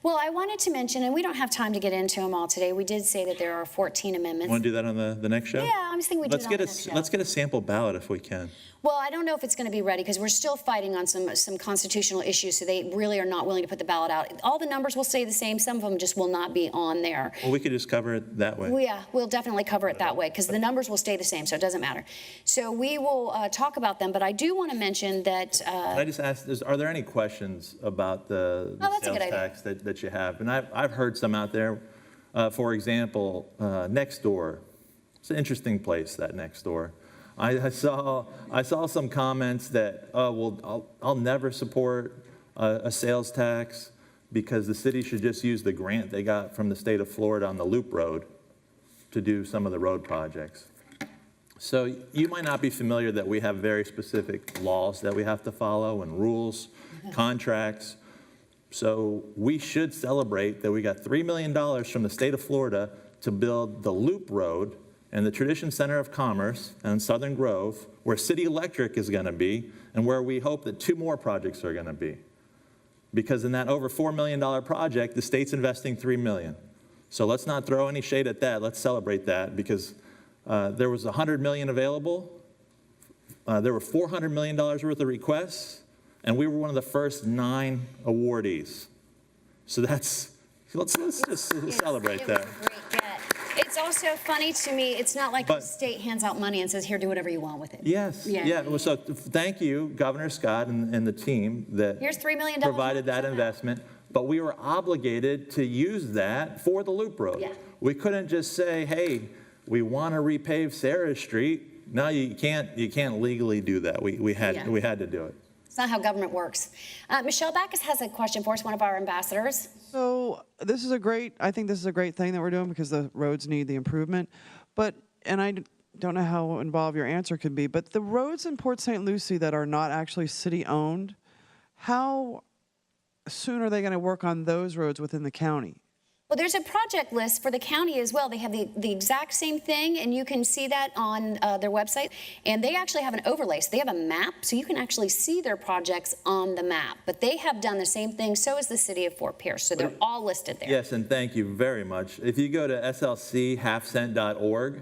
Well, I wanted to mention, and we don't have time to get into them all today, we did say that there are 14 amendments. Want to do that on the next show? Yeah, I was thinking we'd do that on the next show. Let's get a sample ballot if we can. Well, I don't know if it's going to be ready because we're still fighting on some constitutional issues, so they really are not willing to put the ballot out. All the numbers will stay the same. Some of them just will not be on there. Well, we could just cover it that way. Well, yeah, we'll definitely cover it that way because the numbers will stay the same, so it doesn't matter. So we will talk about them, but I do want to mention that... Can I just ask, are there any questions about the sales tax that you have? And I've heard some out there. For example, next door. It's an interesting place, that next door. I saw some comments that, I'll never support a sales tax because the city should just use the grant they got from the state of Florida on the Loop Road to do some of the road projects. So you might not be familiar that we have very specific laws that we have to follow and rules, contracts. So we should celebrate that we got $3 million from the state of Florida to build the Loop Road and the Tradition Center of Commerce and Southern Grove, where City Electric is going to be, and where we hope that 2 more projects are going to be. Because in that over $4 million project, the state's investing $3 million. So let's not throw any shade at that. Let's celebrate that because there was $100 million available. There were $400 million worth of requests, and we were one of the first 9 awardees. So let's just celebrate that. It's also funny to me, it's not like the state hands out money and says, here, do whatever you want with it. Yes. Yeah. Well, so thank you, Governor Scott and the team that Here's $3 million provided that investment. But we were obligated to use that for the Loop Road. Yeah. We couldn't just say, hey, we want to repave Sarah Street. No, you can't legally do that. We had to do it. It's not how government works. Michelle Backus has a question for us, one of our ambassadors. So I think this is a great thing that we're doing because the roads need the improvement. And I don't know how involved your answer could be, but the roads in Port St. Lucie that are not actually city-owned, how soon are they going to work on those roads within the county? Well, there's a project list for the county as well. They have the exact same thing, and you can see that on their website. And they actually have an overlay. So they have a map, so you can actually see their projects on the map. But they have done the same thing, so is the city of Fort Pierce. So they're all listed there. Yes, and thank you very much. If you go to slc.halfcent.org,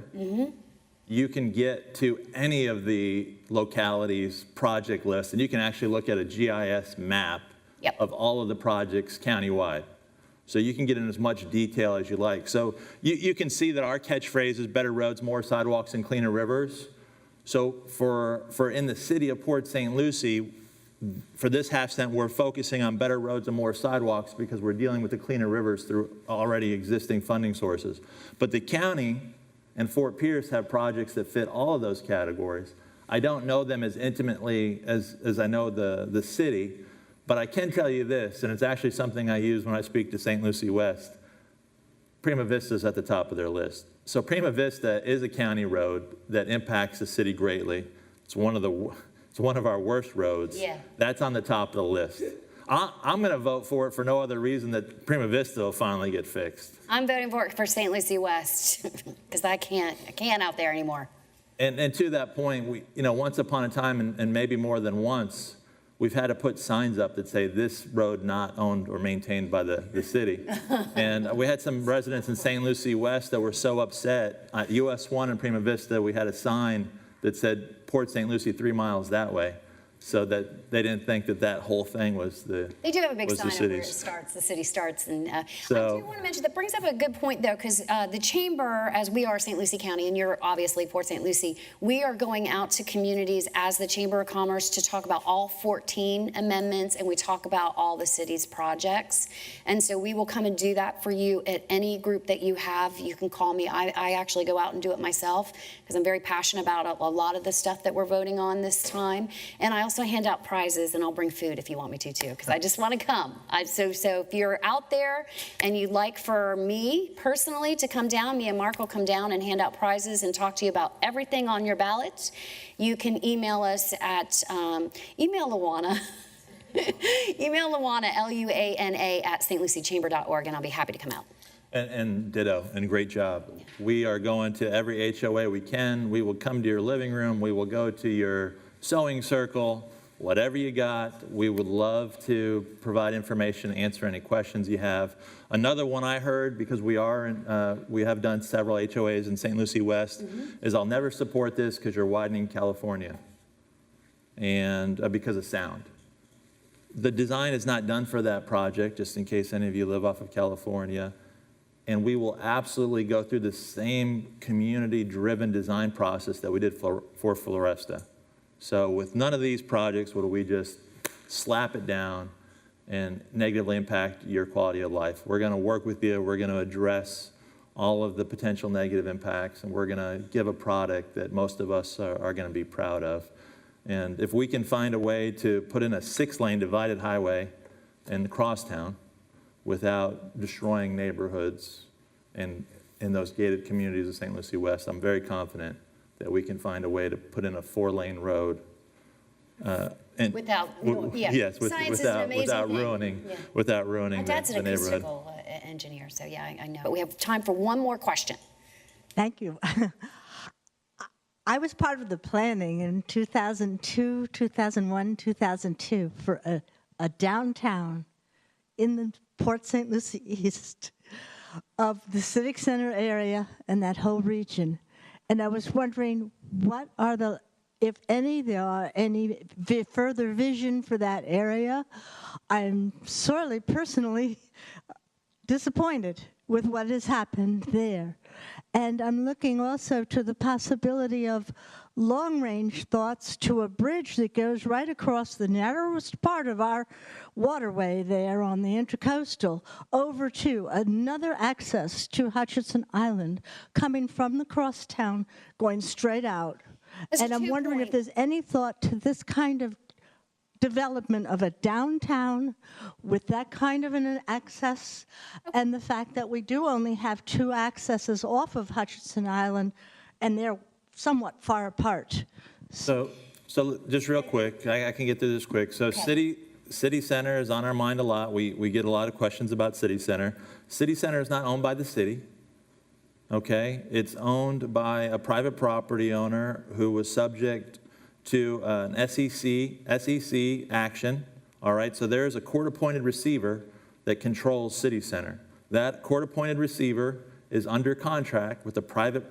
you can get to any of the localities' project lists, and you can actually look at a GIS map of all of the projects countywide. So you can get in as much detail as you like. So you can see that our catchphrase is better roads, more sidewalks, and cleaner rivers. So for in the city of Port St. Lucie, for this half cent, we're focusing on better roads and more sidewalks because we're dealing with the cleaner rivers through already existing funding sources. But the county and Fort Pierce have projects that fit all of those categories. I don't know them as intimately as I know the city, but I can tell you this, and it's actually something I use when I speak to St. Lucie West. Prima Vista is at the top of their list. So Prima Vista is a county road that impacts the city greatly. It's one of our worst roads. Yeah. That's on the top of the list. I'm going to vote for it for no other reason that Prima Vista will finally get fixed. I'm voting for St. Lucie West because I can't out there anymore. And to that point, once upon a time, and maybe more than once, we've had to put signs up that say this road not owned or maintained by the city. And we had some residents in St. Lucie West that were so upset. At US 1 in Prima Vista, we had a sign that said Port St. Lucie 3 miles that way, so that they didn't think that whole thing was the They do have a big was the sign of where it city's. starts, the city starts. And I So- do want to mention, that brings up a good point, though, because the chamber, as we are St. Lucie County, and you're obviously Port St. Lucie, we are going out to communities as the Chamber of Commerce to talk about all 14 amendments, and we talk about all the city's projects. And so we will come and do that for you at any group that you have. You can call me. I actually go out and do it myself because I'm very passionate about a lot of the stuff that we're voting on this time. And I also hand out prizes, and I'll bring food if you want me to, too, because I just want to come. So if you're out there and you'd like for me personally to come down, me and Mark will come down and hand out prizes and talk to you about everything on your ballot, you can email us at, email Luana, email Luana, Luana, at stluciechamber.org, and I'll be happy to come out. And ditto, and great job. We are going to every HOA we can. We will come to your living room. We will go to your sewing circle. Whatever you got, we would love to provide information, answer any questions you have. Another one I heard, because we have done several HOAs in St. Lucie West, is I'll never support this because you're widening California, and because of sound. The design is not done for that project, just in case any of you live off of California. And we will absolutely go through the same community-driven design process that we did for Floresta. So with none of these projects would we just slap it down and negatively impact your quality of life. We're going to work with you. We're going to address all of the potential negative impacts, and we're going to give a product that most of us are going to be proud of. And if we can find a way to put in a 6-lane divided highway in Crosstown without destroying neighborhoods and in those gated communities of St. Lucie West, I'm very confident that we can find a way to put in a 4-lane road. And Without, yes, science is an amazing without thing. ruining, Yeah. without ruining My dad's the an neighborhood. acoustical engineer, so yeah, I know. But we have time for one more question. Thank you. I was part of the planning in 2002, 2001, 2002 for a downtown in the Port St. Lucie East of the Civic Center area and that whole region. And I was wondering, what are the, if any, there are any further vision for that area? I'm sorely, personally disappointed with what has happened there. And I'm looking also to the possibility of long-range thoughts to a bridge that goes right across the narrowest part of our waterway there on the Intracoastal over to another access to Hutchinson Island coming from the crosstown, going straight out. It's a And I'm wondering if 2-point. there's any thought to this kind of development of a downtown with that kind of an access, and the fact that we do only have 2 accesses off of Hutchinson Island, and they're somewhat far apart. So just real quick, I can get through this quick. So Okay. City Center is on our mind a lot. We get a lot of questions about City Center. City Center is not owned by the city, okay? It's owned by a private property owner who was subject to an SEC action, all right? So there is a court-appointed receiver that controls City Center. That court-appointed receiver is under contract with a private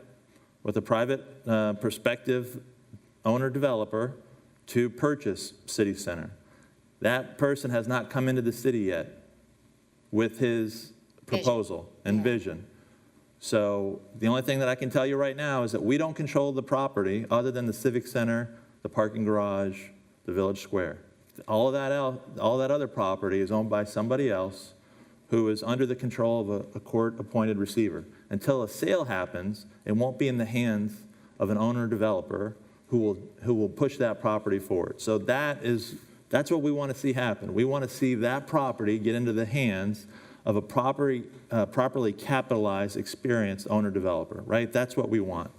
prospective owner-developer to purchase City Center. That person has not come into the city yet with his proposal and vision. So the only thing that I can tell you right now is that we don't control the property other than the Civic Center, the parking garage, the Village Square. All of that other property is owned by somebody else who is under the control of a court-appointed receiver. Until a sale happens, it won't be in the hands of an owner-developer who will push that property forward. So that's what we want to see happen. We want to see that property get into the hands of a properly capitalized, experienced owner-developer, right? That's what we want.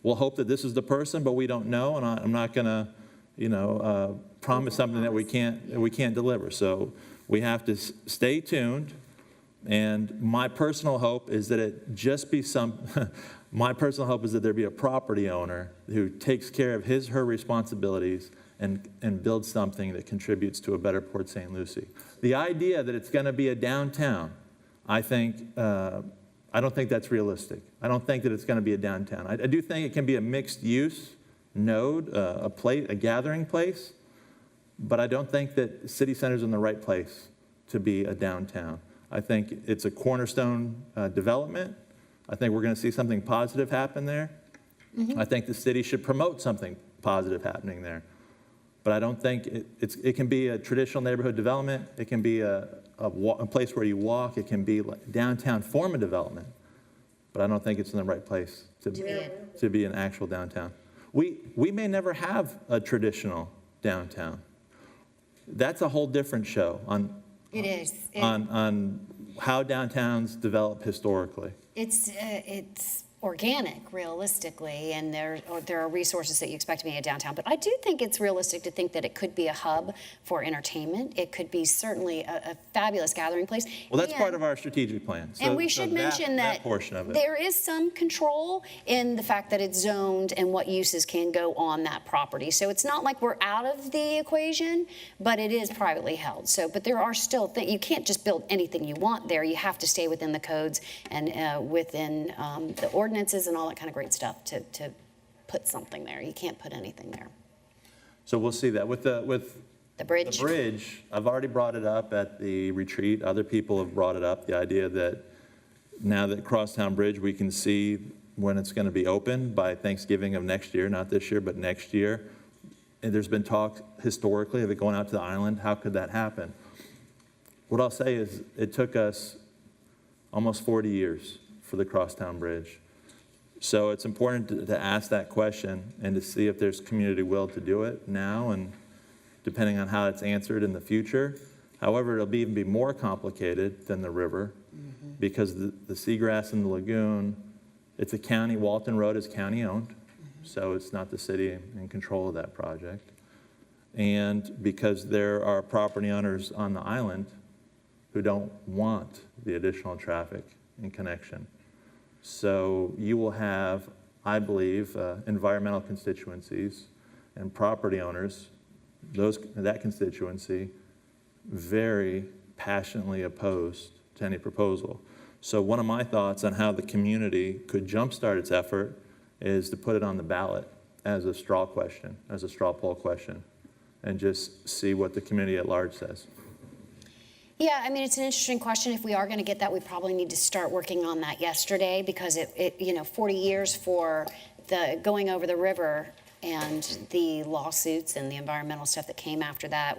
We'll hope that this is the person, but we don't know, and I'm not going to, promise something that we can't deliver. So we have to stay tuned. And my personal hope is that it just be my personal hope is that there be a property owner who takes care of her responsibilities and builds something that contributes to a better Port St. Lucie. The idea that it's going to be a downtown, I don't think that's realistic. I don't think that it's going to be a downtown. I do think it can be a mixed-use node, a gathering place, but I don't think that City Center's in the right place to be a downtown. I think it's a cornerstone development. I think we're going to see something positive happen there. I think the city should promote something positive happening there. But I don't think it can be a traditional neighborhood development. It can be a place where you walk. It can be like downtown form of development. But I don't think it's in the right place to be an actual downtown. We may never have a traditional downtown. That's a whole different show on It is. on how downtowns develop historically. It's organic, realistically, and there are resources that you expect to be a downtown. But I do think it's realistic to think that it could be a hub for entertainment. It could be certainly a fabulous gathering place. Well, that's part of our strategic plan. And we should mention that portion of it. there is some control in the fact that it's zoned and what uses can go on that property. So it's not like we're out of the equation, but it is privately held. So, but there are still things, you can't just build anything you want there. You have to stay within the codes and within the ordinances and all that kind of great stuff to put something there. You can't put anything there. So we'll see that. With the bridge. The bridge, I've already brought it up at the retreat. Other people have brought it up, the idea that now that Crosstown Bridge, we can see when it's going to be open by Thanksgiving of next year, not this year, but next year. And there's been talk historically of it going out to the island. How could that happen? What I'll say is it took us almost 40 years for the Crosstown Bridge. So it's important to ask that question and to see if there's community will to do it now, and depending on how it's answered in the future. However, it'll even be more complicated than the river because the seagrass in the lagoon, it's a county, Walton Road is county owned, so it's not the city in control of that project. And because there are property owners on the island who don't want the additional traffic and connection. So you will have, I believe, environmental constituencies and property owners, that constituency, very passionately opposed to any proposal. So one of my thoughts on how the community could jumpstart its effort is to put it on the ballot as a straw question, as a straw poll question, and just see what the community at large says. Yeah, I mean, it's an interesting question. If we are going to get that, we probably need to start working on that yesterday because 40 years for the going over the river and the lawsuits and the environmental stuff that came after that,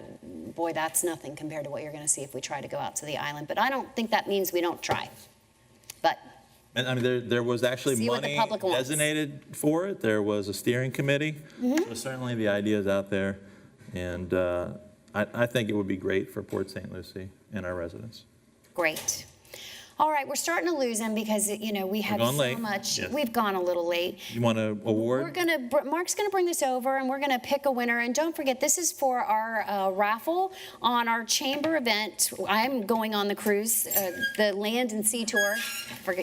boy, that's nothing compared to what you're going to see if we try to go out to the island. But I don't think that means we don't try. But And I mean, there was actually See what the money public wants. designated for it. There was a steering committee. So certainly the idea is out there. And I think it would be great for Port St. Lucie and our residents. Great. All right, we're starting to lose him because, we have gone so late. much. Yes. We've gone a little late. You want to award? Mark's gonna bring this over and we're gonna pick a winner. And don't forget, this is for our raffle on our chamber event. I'm going on the cruise, the land and sea tour.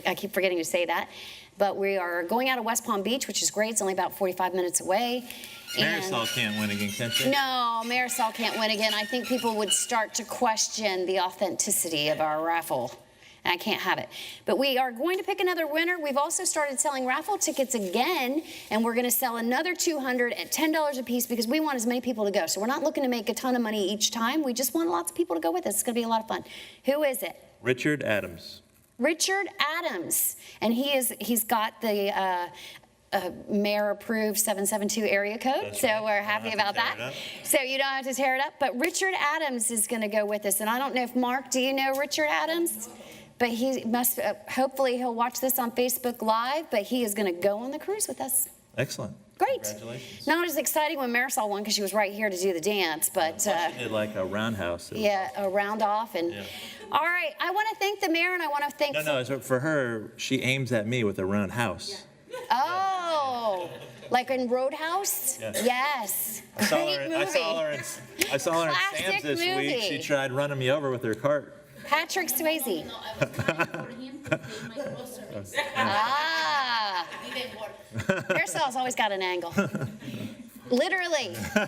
I keep forgetting to say that. But we are going out of West Palm Beach, which is great. It's only about 45 minutes away. Marisol can't win again, can she? No, Marisol can't win again. I think people would start to question the authenticity of our raffle. And I can't have it. But we are going to pick another winner. We've also started selling raffle tickets again, and we're going to sell another 200 at $10 a piece because we want as many people to go. So we're not looking to make a ton of money each time. We just want lots of people to go with us. It's going to be a lot of fun. Who is it? Richard Adams. Richard Adams. And he's got the mayor-approved 772 area code, That's so right. we're happy Don't have about to tear that. it up. So you don't have to tear it up. But Richard Adams is going to go with us. And I don't know if, Mark, do you know Richard Adams? But he must, hopefully he'll watch this on Facebook Live, but he is going to go on the cruise with us. Excellent. Great. Congratulations. Not as exciting when Marisol won because she was right here to do the dance, but She did like a roundhouse. yeah, a round off. And Yeah. all right, I want to thank the mayor and I want to thank. No, for her, she aims at me with a roundhouse. Oh, like in Roadhouse? Yeah. Yes. I saw Great her, movie. I saw her in Classic Sam's this week. movie. She tried running me over with her cart. Patrick Swayze. Ah. Marisol's always got an angle. Literally. All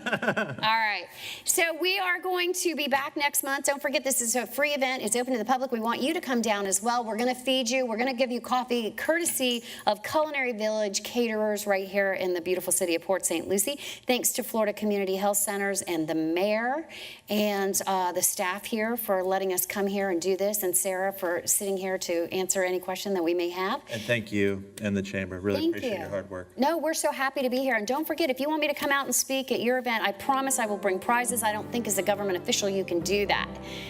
right. So we are going to be back next month. Don't forget, this is a free event. It's open to the public. We want you to come down as well. We're going to feed you. We're going to give you coffee courtesy of Culinary Village caterers right here in the beautiful city of Port St. Lucie. Thanks to Florida Community Health Centers and the mayor and the staff here for letting us come here and do this, and Sarah for sitting here to answer any question that we may have. And thank you and the chamber. Really Thank appreciate you. your hard work. No, we're so happy to be here. And don't forget, if you want me to come out and speak at your event, I promise I will bring prizes. I don't think as a government official you can do that.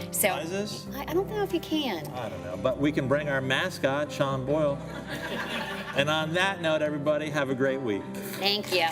So Prizes? I don't know if you can. I don't know, but we can bring our mascot, Sean Boyle. And on that note, everybody, have a great week. Thank you.